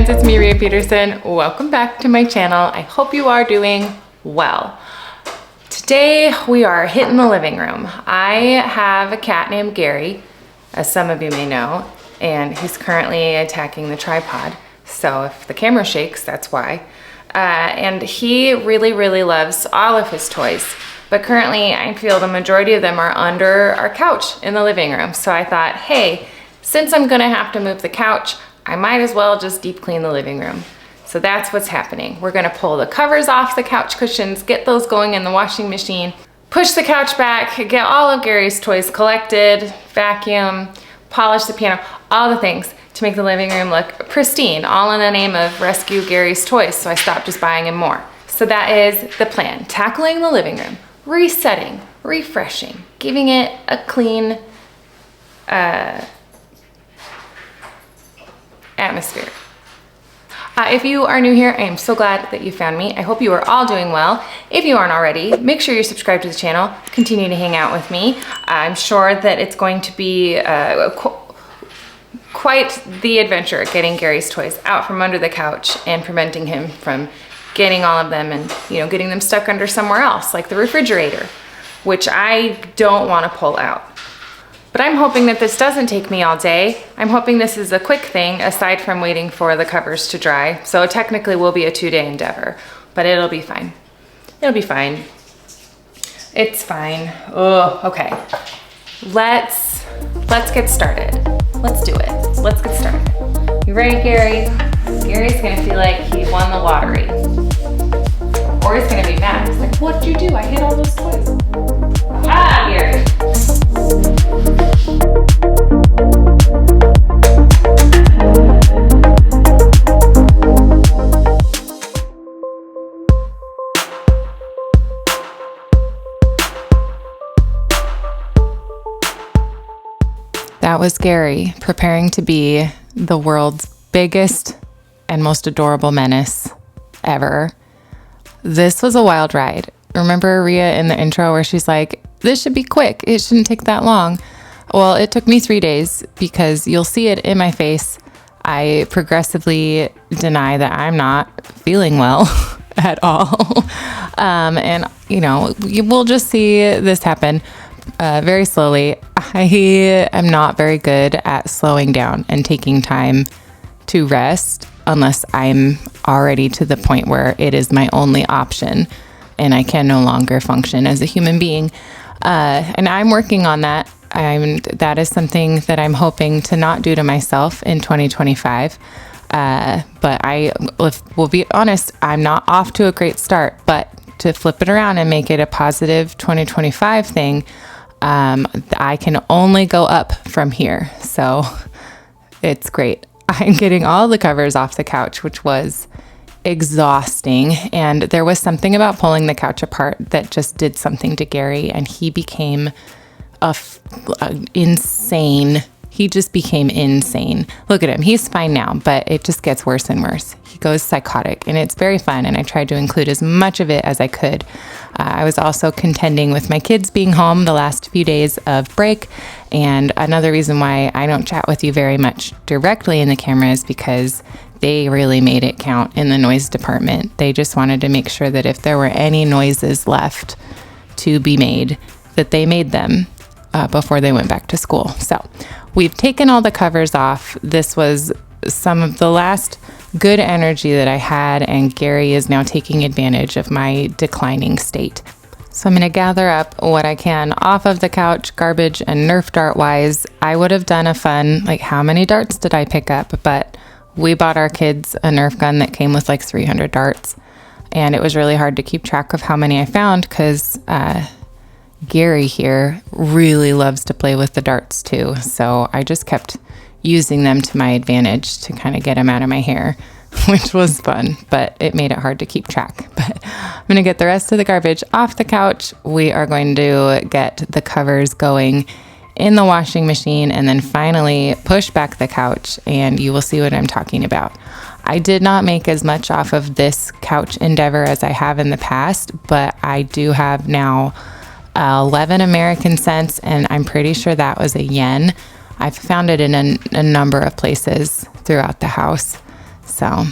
friends, it's me, Rhea Peterson. Welcome back to my channel. I hope you are doing well. Today we are hitting the living room. I have a cat named Gary, as some of you may know, and he's currently attacking the tripod. So if the camera shakes, that's why. And he really loves all of his toys. But currently I feel the majority of them are under our couch in the living room. So I thought, hey, since I'm gonna have to move the couch, I might as well just deep clean the living room. So that's what's happening. We're gonna pull the covers off the couch cushions, get those going in the washing machine, push the couch back, get all of Gary's toys collected, vacuum, polish the piano, all the things to make the living room look pristine, all in the name of rescue Gary's toys, so I stopped just buying him more. So that is the plan, tackling the living room, resetting, refreshing, giving it a clean atmosphere. If you are new here, I am so glad that you found me. I hope you are all doing well. If you aren't already, make sure you're subscribed to the channel. Continue to hang out with me. I'm sure that it's going to be quite the adventure getting Gary's toys out from under the couch and preventing him from getting all of them and getting them stuck under somewhere else, like the refrigerator, which I don't want to pull out. But I'm hoping that this doesn't take me all day. I'm hoping this is a quick thing aside from waiting for the covers to dry. So it technically will be a 2-day endeavor, but it'll be fine. It'll be fine. It's fine. Oh, okay. Let's get started. Let's do it. Let's get started. You ready, Gary? Gary's gonna feel like he won the lottery. Or he's gonna be mad. He's like, what'd you do? I hit all those toys. Ah, Gary. That was Gary preparing to be the world's biggest and most adorable menace ever. This was a wild ride. Remember Rhea in the intro where she's like, this should be quick. It shouldn't take that long. Well, it took me 3 days because you'll see it in my face. I progressively deny that I'm not feeling well at all. And we'll just see this happen very slowly. I am not very good at slowing down and taking time to rest unless I'm already to the point where it is my only option and I can no longer function as a human being. And I'm working on that. That is something that I'm hoping to not do to myself in 2025. But I will be honest, I'm not off to a great start, but to flip it around and make it a positive 2025 thing, I can only go up from here. So it's great. I'm getting all the covers off the couch, which was exhausting. And there was something about pulling the couch apart that just did something to Gary, and he became insane. He just became insane. Look at him. He's fine now, but it just gets worse and worse. He goes psychotic, and it's very fun, and I tried to include as much of it as I could. I was also contending with my kids being home the last few days of break, and another reason why I don't chat with you very much directly in the camera is because they really made it count in the noise department. They just wanted to make sure that if there were any noises left to be made, that they made them before they went back to school. So we've taken all the covers off. This was some of the last good energy that I had, and Gary is now taking advantage of my declining state. So I'm going to gather up what I can off of the couch, garbage and Nerf dart wise. I would have done a fun, like, how many darts did I pick up? But we bought our kids a Nerf gun that came with like 300 darts. And it was really hard to keep track of how many I found because Gary here really loves to play with the darts too. So I just kept using them to my advantage to kind of get them out of my hair, which was fun, but it made it hard to keep track. But I'm going to get the rest of the garbage off the couch. We are going to get the covers going in the washing machine and then finally push back the couch, and you will see what I'm talking about. I did not make as much off of this couch endeavor as I have in the past, but I do have now 11 American cents, and I'm pretty sure that was a yen. I've found it in a number of places throughout the house. So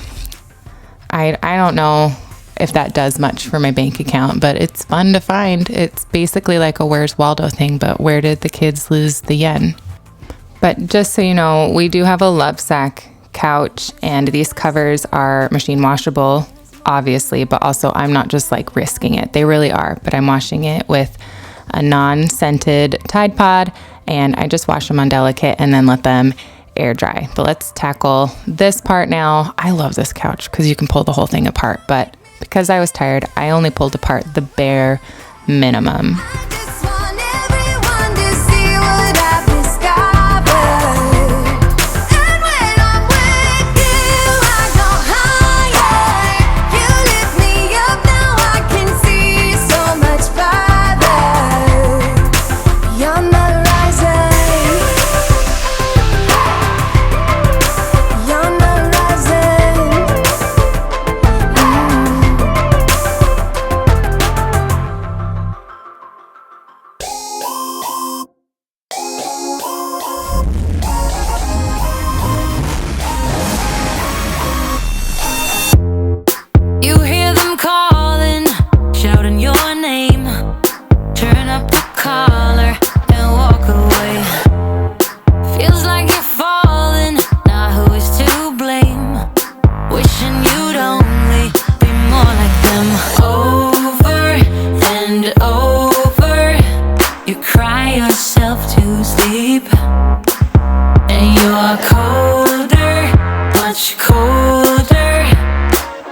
I don't know if that does much for my bank account, but it's fun to find. It's basically like a Where's Waldo thing, but where did the kids lose the yen? But just so you know, we do have a Lovesac couch, and these covers are machine washable, obviously, but also I'm not just like risking it. They really are, but I'm washing it with a non-scented Tide Pod, and I just wash them on delicate and then let them air dry. But let's tackle this part now. I love this couch because you can pull the whole thing apart, but because I was tired, I only pulled apart the bare minimum.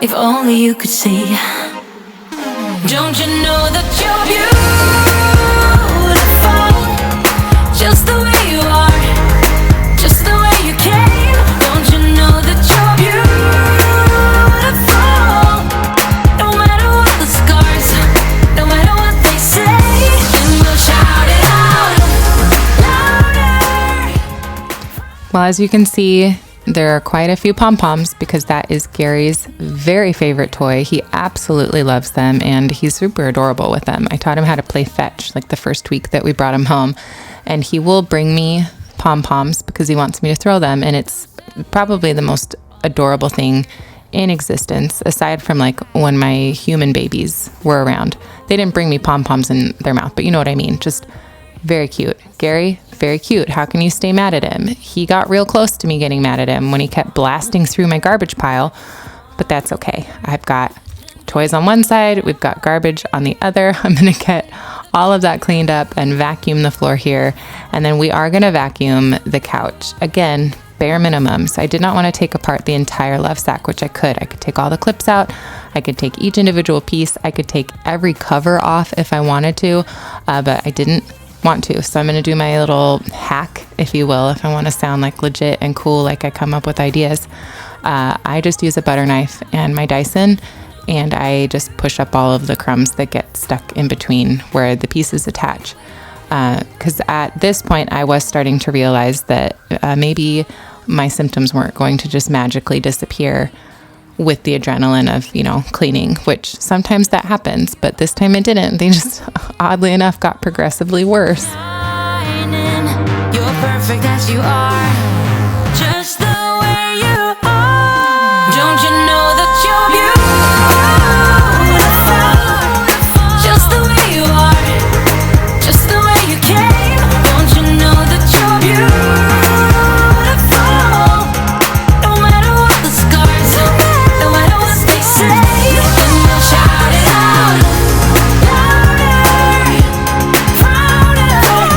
If only you could see. Don't you know that you're beautiful, just the way you are, just the way you came. Don't you know that you're beautiful, no matter what the scars, no matter what they say, and we'll shout it out louder. Well, as you can see, there are quite a few pom-poms because that is Gary's very favorite toy. He absolutely loves them, and he's super adorable with them. I taught him how to play fetch like the first week that we brought him home, and he will bring me pom-poms because he wants me to throw them, and it's probably the most adorable thing in existence, aside from like when my human babies were around. They didn't bring me pom-poms in their mouth, but you know what I mean. Just very cute. Gary, very cute. How can you stay mad at him? He got real close to me getting mad at him when he kept blasting through my garbage pile, but that's okay. I've got toys on one side, we've got garbage on the other. I'm gonna get all of that cleaned up and vacuum the floor here, and then we are gonna vacuum the couch. Again, bare minimum. So I did not want to take apart the entire Lovesac, which I could. I could take all the clips out. I could take each individual piece. I could take every cover off if I wanted to, but I didn't want to. So I'm going to do my little hack, if you will, if I want to sound like legit and cool, like I come up with ideas. I just use a butter knife and my Dyson, and I just push up all of the crumbs that get stuck in between where the pieces attach. Because at this point, I was starting to realize that maybe my symptoms weren't going to just magically disappear with the adrenaline of, cleaning, which sometimes that happens, but this time it didn't. They just, oddly enough, got progressively worse. You're perfect as you are, just the way you are. Don't you know that you're beautiful, just the way you are, just the way you came. Don't you know that you're beautiful, no matter what the scars, no matter what they say, and we'll shout it out louder, prouder.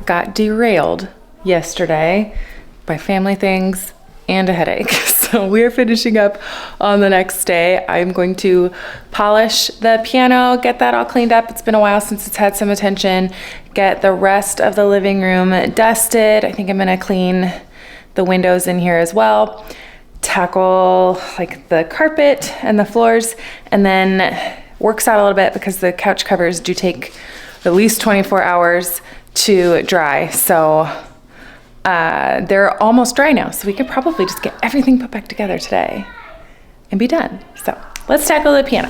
got derailed yesterday by family things and a headache. So we're finishing up on the next day. I'm going to polish the piano, get that all cleaned up. It's been a while since it's had some attention. Get the rest of the living room dusted. I think I'm gonna clean the windows in here as well. Tackle like the carpet and the floors, and then works out a little bit because the couch covers do take at least 24 hours to dry. So they're almost dry now, so we could probably just get everything put back together today and be done. So let's tackle the piano.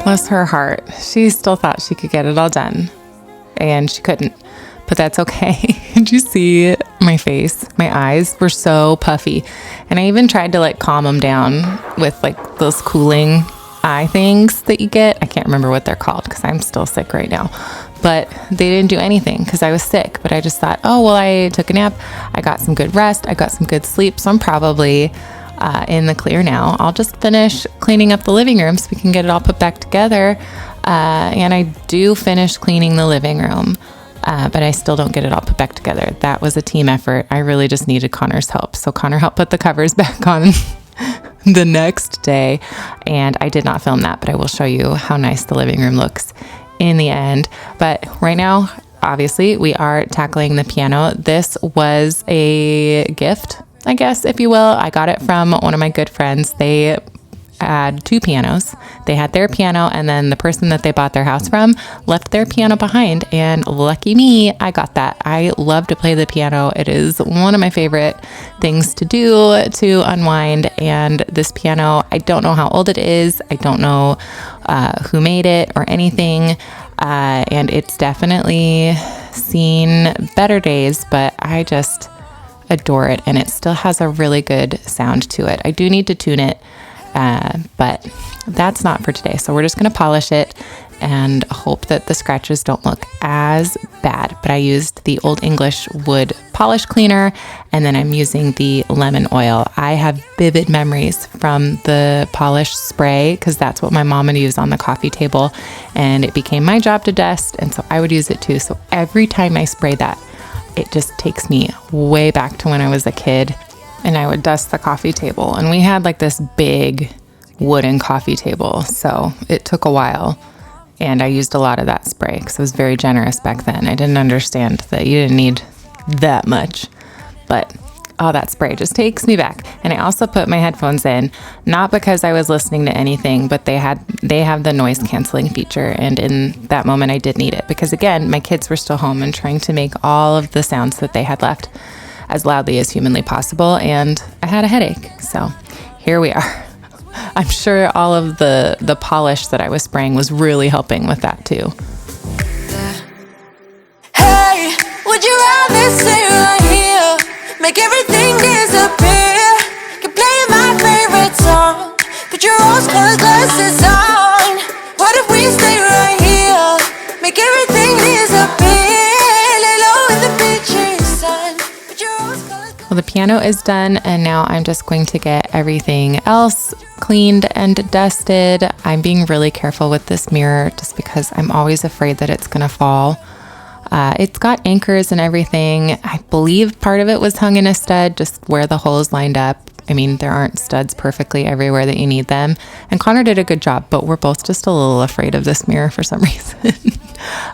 Bless her heart. She still thought she could get it all done, and she couldn't, but that's okay. Did you see my face? My eyes were so puffy, and I even tried to like calm them down with like those cooling eye things that you get. I can't remember what they're called because I'm still sick right now, but they didn't do anything because I was sick. But I just thought, oh, well, I took a nap. I got some good rest. I got some good sleep. So I'm probably in the clear now. I'll just finish cleaning up the living room so we can get it all put back together. And I do finish cleaning the living room, but I still don't get it all put back together. That was a team effort. I really just needed Connor's help. So Connor helped put the covers back on the next day, and I did not film that, but I will show you how nice the living room looks in the end. But right now, obviously, we are tackling the piano. This was a gift, I guess, if you will. I got it from one of my good friends. They had two pianos. They had their piano, and then the person that they bought their house from left their piano behind, and lucky me, I got that. I love to play the piano. It is one of my favorite things to do to unwind, and this piano, I don't know how old it is. I don't know who made it or anything, and it's definitely seen better days, but I just adore it, and it still has a really good sound to it. I do need to tune it, but that's not for today. So we're just going to polish it and hope that the scratches don't look as bad. But I used the Old English wood polish cleaner, and then I'm using the lemon oil. I have vivid memories from the polish spray because that's what my mom would use on the coffee table, and it became my job to dust, and so I would use it too. So every time I spray that, it just takes me way back to when I was a kid. And I would dust the coffee table. And we had like this big wooden coffee table. So it took a while. And I used a lot of that spray because I was very generous back then. I didn't understand that you didn't need that much. But oh, that spray just takes me back. And I also put my headphones in, not because I was listening to anything, but they have the noise canceling feature. And in that moment, I did need it because, again, my kids were still home and trying to make all of the sounds that they had left as loudly as humanly possible, and I had a headache. So here we are. I'm sure all of the polish that I was spraying was really helping with that too. Hey, would you rather stay right here? Make everything disappear. Keep playing my favorite song. Put your rose-colored glasses on. What if we stay right here? Make everything disappear. Lay low in the beaches, sun. Well, the piano is done, and now I'm just going to get everything else cleaned and dusted. I'm being really careful with this mirror just because I'm always afraid that it's going to fall. It's got anchors and everything. I believe part of it was hung in a stud, just where the holes lined up. I mean, there aren't studs perfectly everywhere that you need them. And Connor did a good job, but we're both just a little afraid of this mirror for some reason.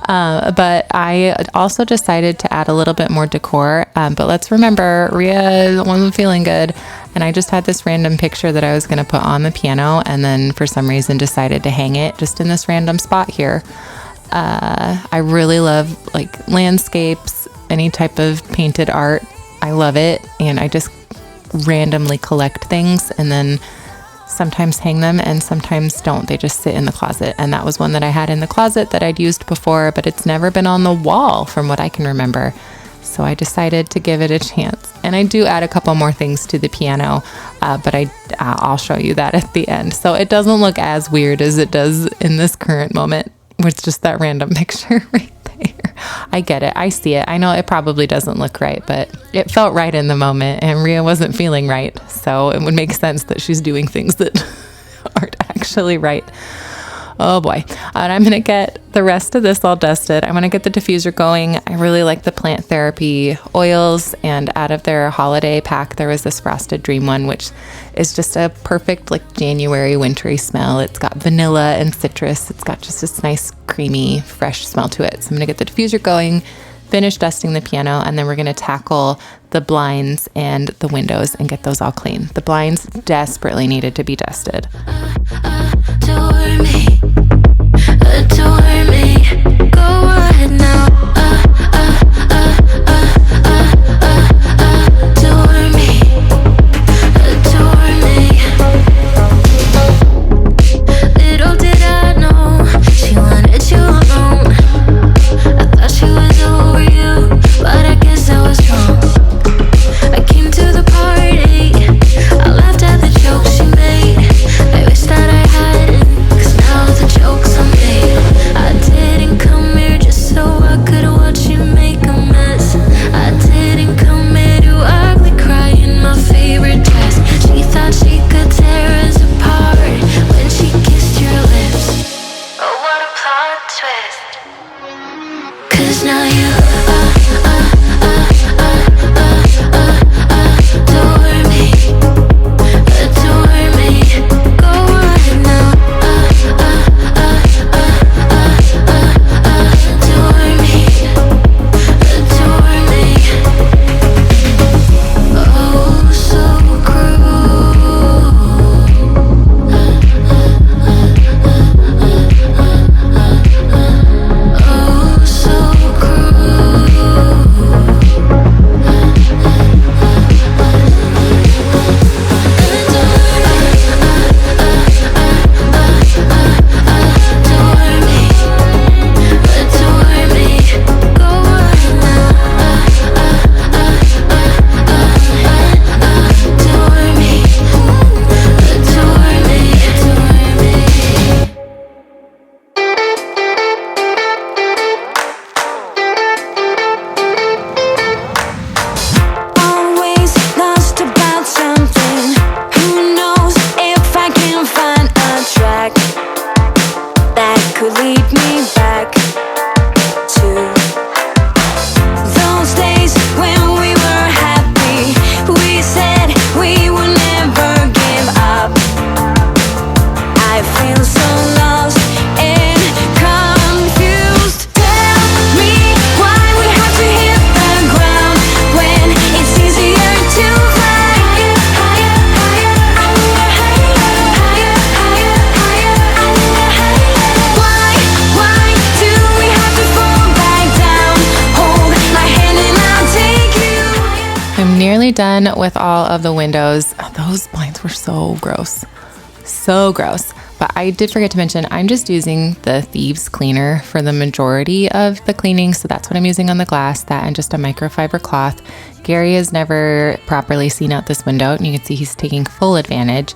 But I also decided to add a little bit more decor. But let's remember, Rhea wasn't feeling good. And I just had this random picture that I was going to put on the piano. And then for some reason decided to hang it just in this random spot here. I really love like landscapes, any type of painted art. I love it. And I just randomly collect things and then sometimes hang them and sometimes don't. They just sit in the closet. And that was one that I had in the closet that I'd used before, but it's never been on the wall from what I can remember. So I decided to give it a chance. And I do add a couple more things to the piano, but I'll show you that at the end. So it doesn't look as weird as it does in this current moment with just that random picture right there. I get it. I see it. I know it probably doesn't look right, but it felt right in the moment, and Rhea wasn't feeling right. So it would make sense that she's doing things that aren't actually right. Oh boy. And I'm going to get the rest of this all dusted. I'm going to get the diffuser going. I really like the plant therapy oils, and out of their holiday pack, there was this Frosted Dream one, which is just a perfect like January wintry smell. It's got vanilla and citrus. It's got just this nice creamy, fresh smell to it. So I'm going to get the diffuser going, finish dusting the piano, and then we're going to tackle the blinds and the windows and get those all clean. The blinds desperately needed to be dusted. Adore me, adore me. Go ahead now. Adore me, adore me. Little did I know she wanted you alone. I thought she was over you, but I guess I was wrong. I came to the party, I laughed at the jokes she made. I wish that I hadn't, 'cause now the joke's on me. I didn't come here just so I could watch you make a mess. I didn't come here to ugly cry in my favorite dress. She thought she could tear us apart when she kissed your lips. Oh, what a plot twist. 'Cause now you adore me, adore me. Go ahead now. Adore me, adore me. Oh, so cruel. Oh, so cruel. Adore me, adore me. Go ahead now. Adore me, adore me, adore me. Always lost about something. Who knows if I can find a track that could lead me back to those days when we were happy. We said we would never give up. I feel so lost and confused. Tell me why we have to hit the ground when it's easier to fly higher, higher, higher, higher, higher, higher. Why do we have to fall back down? Hold my hand and I'll take you. I'm nearly done with all of the windows. Those blinds were so gross. So gross. But I did forget to mention, I'm just using the Thieves cleaner for the majority of the cleaning. So that's what I'm using on the glass, that and just a microfiber cloth. Gary has never properly seen out this window, and you can see he's taking full advantage.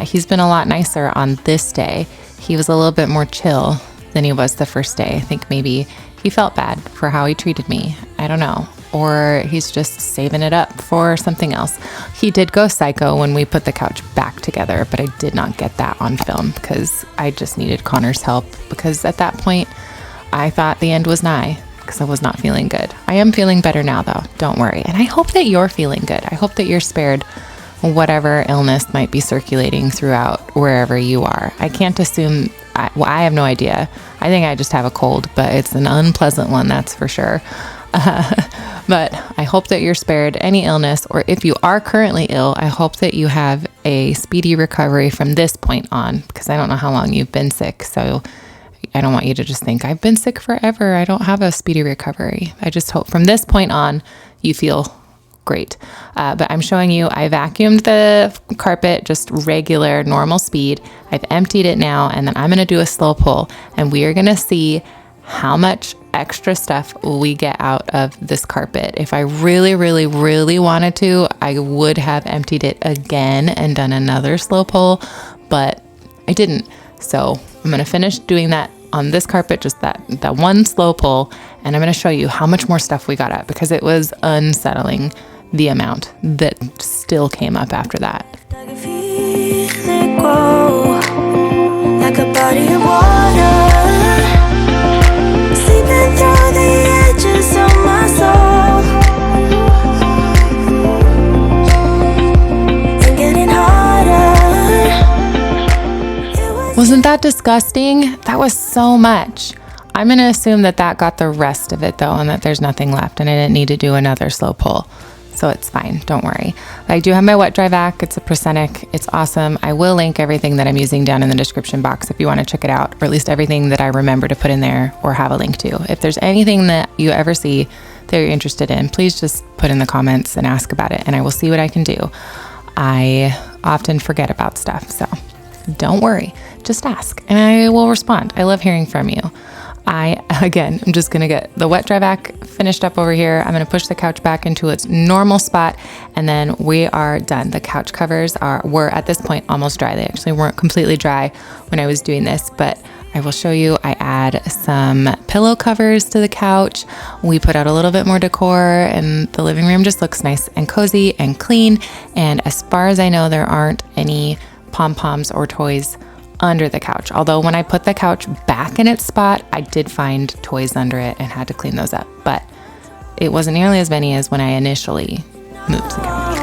He's been a lot nicer on this day. He was a little bit more chill than he was the first day. I think maybe he felt bad for how he treated me. I don't know. Or he's just saving it up for something else. He did go psycho when we put the couch back together, but I did not get that on film because I just needed Connor's help, because at that point I thought the end was nigh because I was not feeling good. I am feeling better now though, don't worry. And I hope that you're feeling good. I hope that you're spared whatever illness might be circulating throughout wherever you are. I can't assume, I have no idea. I think I just have a cold, but it's an unpleasant one, that's for sure. But I hope that you're spared any illness, or if you are currently ill, I hope that you have a speedy recovery from this point on, because I don't know how long you've been sick. So I don't want you to just think I've been sick forever. I don't have a speedy recovery. I just hope from this point on you feel great. But I'm showing you, I vacuumed the carpet, just regular, normal speed. I've emptied it now, and then I'm going to do a slow pull, and we are going to see how much extra stuff we get out of this carpet. If I really, really, really wanted to, I would have emptied it again and done another slow pull, but I didn't. So I'm going to finish doing that on this carpet, just that one slow pull, and I'm going to show you how much more stuff we got up, because it was unsettling the amount that still came up after that. I can feel it grow, like like a body of water, seeping through the edges of my soul, and getting harder. Wasn't that disgusting? That was so much. I'm going to assume that that got the rest of it though, and that there's nothing left, and I didn't need to do another slow pull. So it's fine, don't worry. I do have my wet dry vac. It's a Prosenic. It's awesome. I will link everything that I'm using down in the description box if you want to check it out, or at least everything that I remember to put in there or have a link to. If there's anything that you ever see that you're interested in, please just put in the comments and ask about it, and I will see what I can do. I often forget about stuff, so don't worry. Just ask, and I will respond. I love hearing from you. I'm just going to get the wet dry vac finished up over here. I'm going to push the couch back into its normal spot, and then we are done. The couch covers were at this point almost dry. They actually weren't completely dry when I was doing this, but I will show you. I add some pillow covers to the couch. We put out a little bit more decor, and the living room just looks nice and cozy and clean. And as far as I know, there aren't any pom-poms or toys under the couch. Although when I put the couch back in its spot, I did find toys under it and had to clean those up. But it wasn't nearly as many as when I initially moved the couch.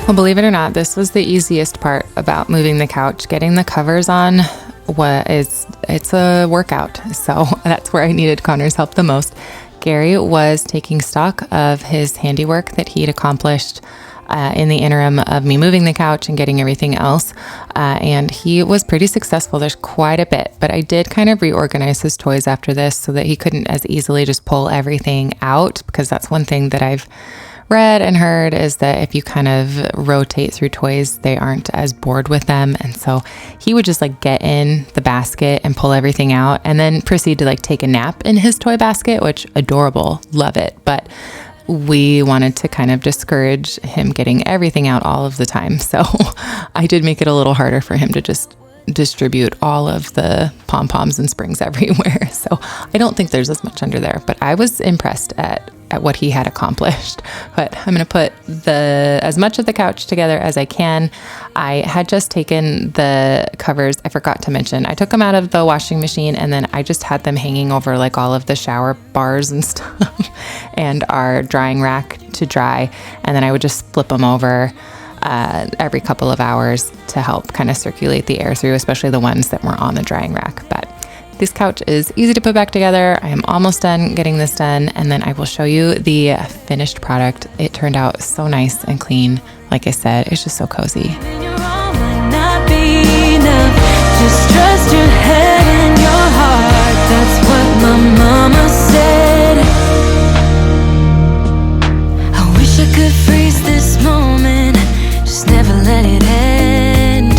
Well, believe it or not, this was the easiest part about moving the couch. Getting the covers on it's a workout. So that's where I needed Connor's help the most. Gary was taking stock of his handiwork that he'd accomplished in the interim of me moving the couch and getting everything else. And he was pretty successful. There's quite a bit, but I did kind of reorganize his toys after this so that he couldn't as easily just pull everything out, because that's one thing that I've read and heard, is that if you kind of rotate through toys, they aren't as bored with them. And so he would just like get in the basket and pull everything out, and then proceed to like take a nap in his toy basket, which adorable, love it. But we wanted to kind of discourage him getting everything out all of the time. So I did make it a little harder for him to just distribute all of the pom-poms and springs everywhere. So I don't think there's as much under there, but I was impressed at what he had accomplished. But I'm going to put as much of the couch together as I can. I had just taken the covers. I forgot to mention, I took them out of the washing machine, and then I just had them hanging over like all of the shower bars and stuff and our drying rack to dry. And then I would just flip them over every couple of hours to help kind of circulate the air through, especially the ones that were on the drying rack. But this couch is easy to put back together. I am almost done getting this done, and then I will show you the finished product. It turned out so nice and clean. Like I said, it's just so cozy. Just trust your head and your heart. That's what my mama said. I wish I could freeze this moment, just never let it end.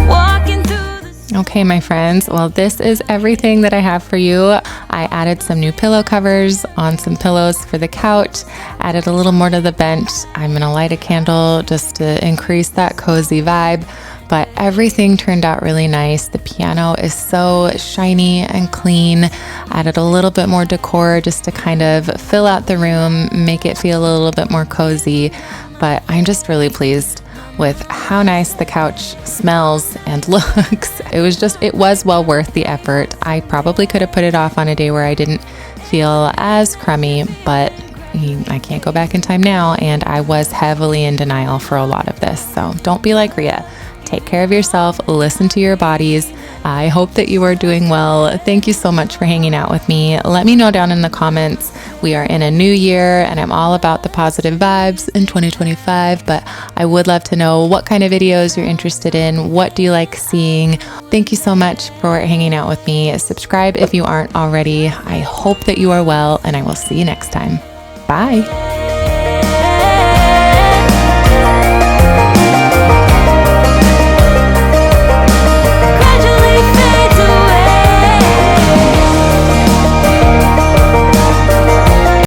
Walking through the... Okay, my friends, well, this is everything that I have for you. I added some new pillow covers on some pillows for the couch, added a little more to the bench. I'm gonna light a candle just to increase that cozy vibe. But everything turned out really nice. The piano is so shiny and clean. Added a little bit more decor just to kind of fill out the room, make it feel a little bit more cozy. But I'm just really pleased with how nice the couch smells and looks. It was well worth the effort. I probably could have put it off on a day where I didn't feel as crummy, but I can't go back in time now, and I was heavily in denial for a lot of this. So don't be like Rhea. Take care of yourself, listen to your bodies. I hope that you are doing well. Thank you so much for hanging out with me. Let me know down in the comments. We are in a new year and I'm all about the positive vibes in 2025, but I would love to know what kind of videos you're interested in. What do you like seeing? Thank you so much for hanging out with me. Subscribe if you aren't already. I hope that you are well, and I will see you next time. Bye.